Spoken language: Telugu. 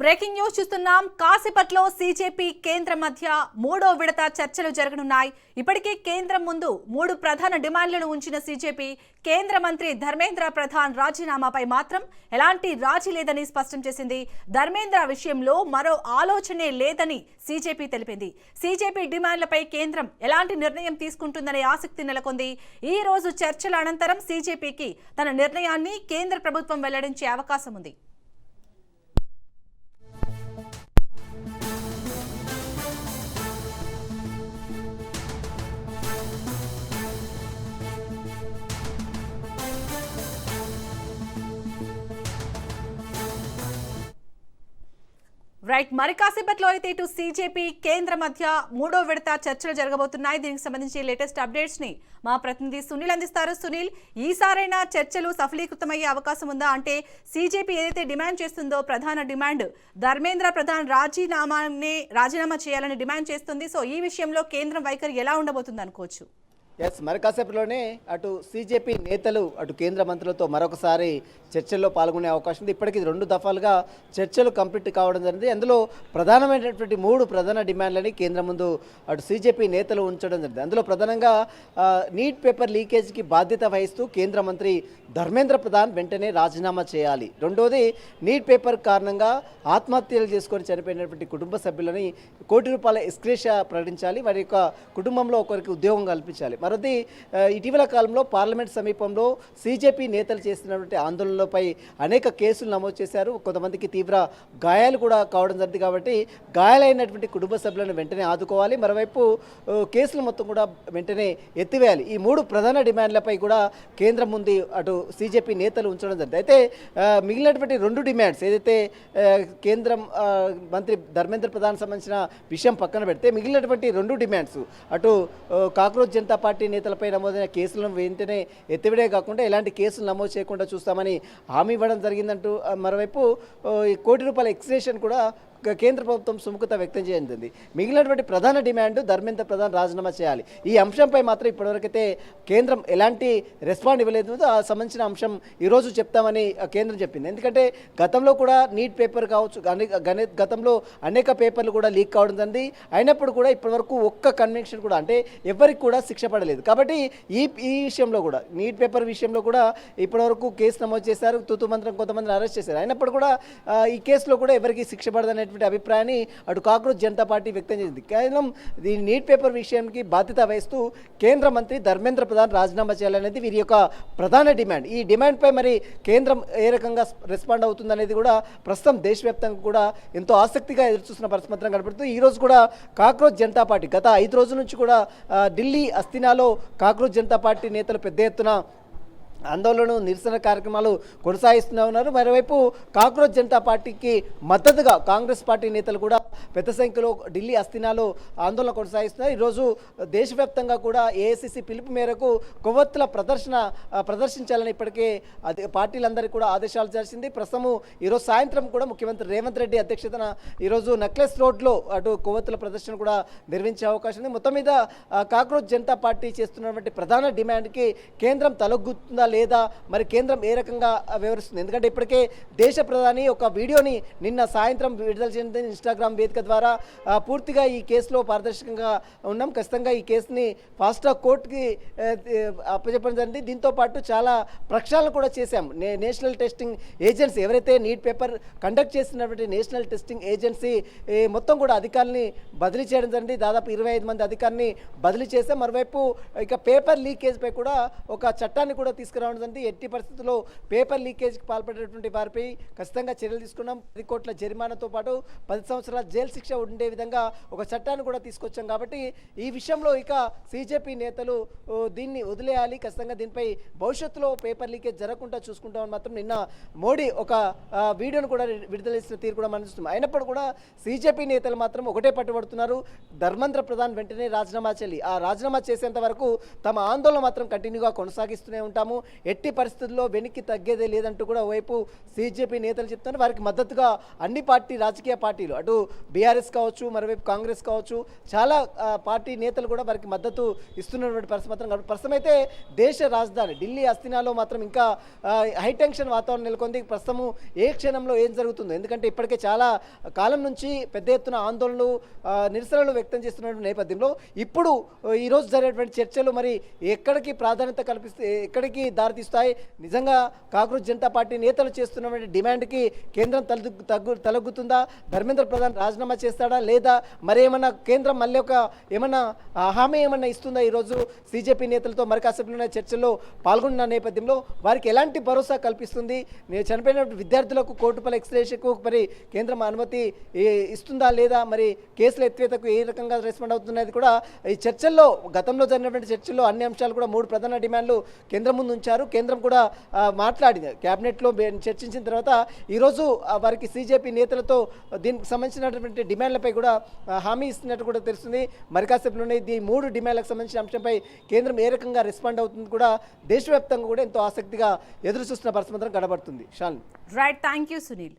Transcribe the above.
బ్రేకింగ్ న్యూస్ చూస్తున్నాం. కాసేపట్లో సీజేపీ కేంద్ర మధ్య మూడో విడత చర్చలు జరగనున్నాయి. ఇప్పటికే కేంద్రం ముందు మూడు ప్రధాన డిమాండ్లను ఉంచిన సీజేపీ కేంద్ర మంత్రి ధర్మేంద్ర ప్రధాన్ రాజీనామాపై మాత్రం ఎలాంటి రాజీ లేదని స్పష్టం చేసింది. ధర్మేంద్ర విషయంలో మరో ఆలోచనే లేదని సీజేపీ తెలిపింది. సీజేపీ డిమాండ్లపై కేంద్రం ఎలాంటి నిర్ణయం తీసుకుంటుందనే ఆసక్తి నెలకొంది. ఈ రోజు చర్చల అనంతరం సీజేపీకి తన నిర్ణయాన్ని కేంద్ర ప్రభుత్వం వెల్లడించే అవకాశం ఉంది. రైట్, మరి కాసేపట్లో అయితే ఇటు సీజేపీ కేంద్ర మధ్య మూడో విడత చర్చలు జరగబోతున్నాయి. దీనికి సంబంధించి లేటెస్ట్ అప్డేట్స్ ని మా ప్రతినిధి సునీల్ అందిస్తారు. సునీల్, ఈసారైనా చర్చలు సఫలీకృతమయ్యే అవకాశం ఉందా? అంటే సీజేపీ ఏదైతే డిమాండ్ చేస్తుందో ప్రధాన డిమాండ్ ధర్మేంద్ర ప్రధాన్ రాజీనామా చేయాలని డిమాండ్ చేస్తుంది. సో ఈ విషయంలో కేంద్రం వైఖరి ఎలా ఉండబోతుంది అనుకోవచ్చు? మరి కాసేపులోనే అటు సీజేపీ నేతలు అటు కేంద్ర మంత్రులతో మరొకసారి చర్చల్లో పాల్గొనే అవకాశం ఉంది. ఇప్పటికీ 2 దఫాలుగా చర్చలు కంప్లీట్ కావడం జరిగింది. అందులో ప్రధానమైనటువంటి 3 ప్రధాన డిమాండ్లని కేంద్రం ముందు అటు సీజేపీ నేతలు ఉంచడం జరిగింది. అందులో ప్రధానంగా నీట్ పేపర్ లీకేజ్కి బాధ్యత వహిస్తూ కేంద్ర మంత్రి ధర్మేంద్ర ప్రధాన్ వెంటనే రాజీనామా చేయాలి. రెండోది, నీట్ పేపర్ కారణంగా ఆత్మహత్యలు చేసుకొని చనిపోయినటువంటి కుటుంబ సభ్యులని ₹1 కోటి ఎక్స్గ్రేషియా ప్రకటించాలి. వారి యొక్క కుటుంబంలో ఒకరికి ఉద్యోగం కల్పించాలి. మరోది, ఇటీవల కాలంలో పార్లమెంట్ సమీపంలో సీజేపీ నేతలు చేస్తున్నటువంటి ఆందోళనలపై అనేక కేసులు నమోదు చేశారు. కొంతమందికి తీవ్ర గాయాలు కూడా కావడం జరిగింది. కాబట్టి గాయాలైనటువంటి కుటుంబ సభ్యులను వెంటనే ఆదుకోవాలి. మరోవైపు కేసులు మొత్తం కూడా వెంటనే ఎత్తివేయాలి. ఈ 3 ప్రధాన డిమాండ్లపై కూడా కేంద్రం ముందు అటు సీజేపీ నేతలు ఉంచడం జరిగింది. అయితే మిగిలినటువంటి 2 డిమాండ్స్ ఏదైతే కేంద్రం మంత్రి ధర్మేంద్ర ప్రధాన్ సంబంధించిన విషయం పక్కన పెడితే మిగిలినటువంటి 2 డిమాండ్స్ అటు కాక్రోచ్ జనతా పార్టీ నేతలపై నమోదైన కేసులను వెంటనే ఎత్తివేయడే కాకుండా ఎలాంటి కేసులు నమోదు చేయకుండా చూస్తామని హామీ ఇవ్వడం జరిగిందంటూ మరోవైపు ₹1 కోటి ఎక్స్గ్రేషన్ కూడా కేంద్ర ప్రభుత్వం సుముఖత వ్యక్తం చేసింది. మిగిలినటువంటి ప్రధాన డిమాండ్ ధర్మేంద్ర ప్రధాన్ రాజీనామా చేయాలి. ఈ అంశంపై మాత్రం ఇప్పటివరకైతే కేంద్రం ఎలాంటి రెస్పాండ్ ఇవ్వలేదు. ఆ సంబంధించిన అంశం ఈరోజు చెప్తామని కేంద్రం చెప్పింది. ఎందుకంటే గతంలో కూడా నీట్ పేపర్ కావచ్చు, గతంలో అనేక పేపర్లు కూడా లీక్ కావడం జరిగింది. అయినప్పుడు కూడా ఇప్పటివరకు ఒక్క కన్విక్షన్ కూడా అంటే ఎవరికి కూడా శిక్ష పడలేదు. కాబట్టి ఈ విషయంలో కూడా నీట్ పేపర్ విషయంలో కూడా ఇప్పటివరకు కేసు నమోదు చేశారు. తూతు మంత్రం కొంతమందిని అరెస్ట్ చేశారు. అయినప్పుడు కూడా ఈ కేసులో కూడా ఎవరికి శిక్ష పడదనే అభిప్రాయాన్ని అటు కాక్రోచ్ జనతా పార్టీ వ్యక్తం చేసింది. కేవలం ఈ నీట్ పేపర్ విషయానికి బాధ్యత వహిస్తూ కేంద్ర మంత్రి ధర్మేంద్ర ప్రధాన్ రాజీనామా చేయాలనేది వీరి యొక్క ప్రధాన డిమాండ్. ఈ డిమాండ్పై మరి కేంద్రం ఏ రకంగా రెస్పాండ్ అవుతుందనేది కూడా ప్రస్తుతం దేశవ్యాప్తంగా కూడా ఎంతో ఆసక్తిగా ఎదురుచూస్తున్న పరిస్థితి కనబడుతుంది. ఈ రోజు కూడా కాక్రోచ్ జనతా పార్టీ గత 5 రోజుల నుంచి కూడా ఢిల్లీ అస్థినాలో కాక్రోచ్ జనతా పార్టీ నేతలు పెద్ద ఎత్తున ఆందోళన నిరసన కార్యక్రమాలు కొనసాగిస్తూనే ఉన్నారు. మరోవైపు కాక్రోచ్ జనతా పార్టీకి మద్దతుగా కాంగ్రెస్ పార్టీ నేతలు కూడా పెద్ద సంఖ్యలో ఢిల్లీ అస్థినాలో ఆందోళన కొనసాగిస్తున్నారు. ఈరోజు దేశవ్యాప్తంగా కూడా ఏఐసిసి పిలుపు మేరకు కొవ్వొత్తుల ప్రదర్శించాలని ఇప్పటికే పార్టీలందరికీ కూడా ఆదేశాలు చేసింది. ప్రస్తుతం ఈరోజు సాయంత్రం కూడా ముఖ్యమంత్రి రేవంత్ రెడ్డి అధ్యక్షతన ఈరోజు నెక్లెస్ రోడ్లో అటు కొవ్వొత్తుల ప్రదర్శన కూడా నిర్వహించే అవకాశం ఉంది. మొత్తం మీద కాక్రోచ్ జనతా పార్టీ చేస్తున్నటువంటి ప్రధాన డిమాండ్కి కేంద్రం తలొగ్గుతుందా లేదా, మరి కేంద్రం ఏ రకంగా వివరిస్తుంది? ఎందుకంటే ఇప్పటికే దేశ ప్రధాని ఒక వీడియోని నిన్న సాయంత్రం విడుదల చేసింది ఇన్స్టాగ్రామ్ వేదిక ద్వారా. పూర్తిగా ఈ కేసులో పారదర్శకంగా ఉన్నాం, ఖచ్చితంగా ఈ కేసుని ఫాస్ట్ ట్రాక్ కోర్టుకి అప్పచెప్పడం జరిగింది. దీంతో పాటు చాలా ప్రక్షాళన కూడా చేశాం. నేషనల్ టెస్టింగ్ ఏజెన్సీ ఎవరైతే నీట్ పేపర్ కండక్ట్ చేస్తున్నటువంటి నేషనల్ టెస్టింగ్ ఏజెన్సీ మొత్తం కూడా అధికారులని బదిలీ చేయడం జరిగింది. దాదాపు 25 మంది అధికారిని బదిలీ చేశాం. మరోవైపు ఇక పేపర్ లీకేజ్ పై కూడా ఒక చట్టాన్ని కూడా తీసుకురావడం. ఎట్టి పరిస్థితుల్లో పేపర్ లీకేజ్కి పాల్పడేటువంటి వారిపై ఖచ్చితంగా చర్యలు తీసుకున్నాం. 10 కోట్ల జరిమానాతో పాటు 10 సంవత్సరాల జైలు శిక్ష ఉండే విధంగా ఒక చట్టాన్ని కూడా తీసుకొచ్చాం. కాబట్టి ఈ విషయంలో ఇక సీజేపీ నేతలు దీన్ని వదిలేయాలి, ఖచ్చితంగా దీనిపై భవిష్యత్తులో పేపర్ లీకేజ్ జరగకుండా చూసుకుంటామని మాత్రం నిన్న మోడీ ఒక వీడియోను కూడా విడుదల చేసిన తీరు కూడా మనం చూస్తున్నాం. అయినప్పుడు కూడా సీజేపీ నేతలు మాత్రం ఒకటే పట్టుబడుతున్నారు, ధర్మేంద్ర ప్రధాన్ వెంటనే రాజీనామా చేయాలి. ఆ రాజీనామా చేసేంత వరకు తమ ఆందోళన మాత్రం కంటిన్యూగా కొనసాగిస్తూనే ఉంటాము, ఎట్టి పరిస్థితుల్లో వెనక్కి తగ్గేదే లేదంటూ కూడా వైపు సీజేపీ నేతలు చెప్తున్నారు. వారికి మద్దతుగా అన్ని రాజకీయ పార్టీలు అటు బీఆర్ఎస్ కావచ్చు, మరోవైపు కాంగ్రెస్ కావచ్చు, చాలా పార్టీ నేతలు కూడా వారికి మద్దతు ఇస్తున్నటువంటి పరిస్థితి మాత్రం కాబట్టి ప్రస్తుతం అయితే దేశ రాజధాని ఢిల్లీ అస్థినాలో మాత్రం ఇంకా హైటెన్షన్ వాతావరణం నెలకొంది. ప్రస్తుతము ఏ క్షణంలో ఏం జరుగుతుందో, ఎందుకంటే ఇప్పటికే చాలా కాలం నుంచి పెద్ద ఎత్తున ఆందోళనలు నిరసనలు వ్యక్తం చేస్తున్నటువంటి నేపథ్యంలో ఇప్పుడు ఈరోజు జరిగేటువంటి చర్చలు మరి ఎక్కడికి ప్రాధాన్యత కల్పిస్తే ఎక్కడికి దారితీస్తాయి, నిజంగా కాంగ్రెస్ జనతా పార్టీ నేతలు చేస్తున్నటువంటి డిమాండ్కి కేంద్రం తలగ్గుతుందా, ధర్మేంద్ర ప్రధాన్ రాజీనామా చేస్తాడా, లేదా మరేమన్నా కేంద్రం మళ్ళీ ఒక ఏమన్నా హామీ ఏమన్నా ఇస్తుందా ఈరోజు సీజేపీ నేతలతో మరి కాసేపులోనే చర్చల్లో పాల్గొన్న నేపథ్యంలో వారికి ఎలాంటి భరోసా కల్పిస్తుంది, చనిపోయిన విద్యార్థులకు కోర్టు రూపాయల ఎక్స్రేషన్కు మరి కేంద్రం అనుమతి ఇస్తుందా లేదా, మరి కేసుల ఎత్తివేతకు ఏ రకంగా రెస్పాండ్ అవుతున్నది కూడా ఈ చర్చల్లో గతంలో జరిగినటువంటి చర్చల్లో అన్ని అంశాలు కూడా 3 ప్రధాన డిమాండ్లు కేంద్రం ముందు ఉంచారు. కేంద్రం కూడా మాట్లాడింది క్యాబినెట్లో చర్చించిన తర్వాత ఈరోజు వారికి సీజేపీ నేతలతో దీనికి సంబంధించినటువంటి డిమాండ్లపై కూడా హామీ ఇస్తున్నట్టు కూడా తెలుస్తుంది. మరి కాసేపులోనే ఈ 3 డిమాండ్లకు సంబంధించిన అంశంపై కేంద్రం ఏ రకంగా రెస్పాండ్ అవుతుంది కూడా దేశవ్యాప్తంగా కూడా ఎంతో ఆసక్తిగా ఎదురు చూస్తున్న పరిస్థితి మాత్రం కనబడుతుంది. Shaan right, thank you Sunil.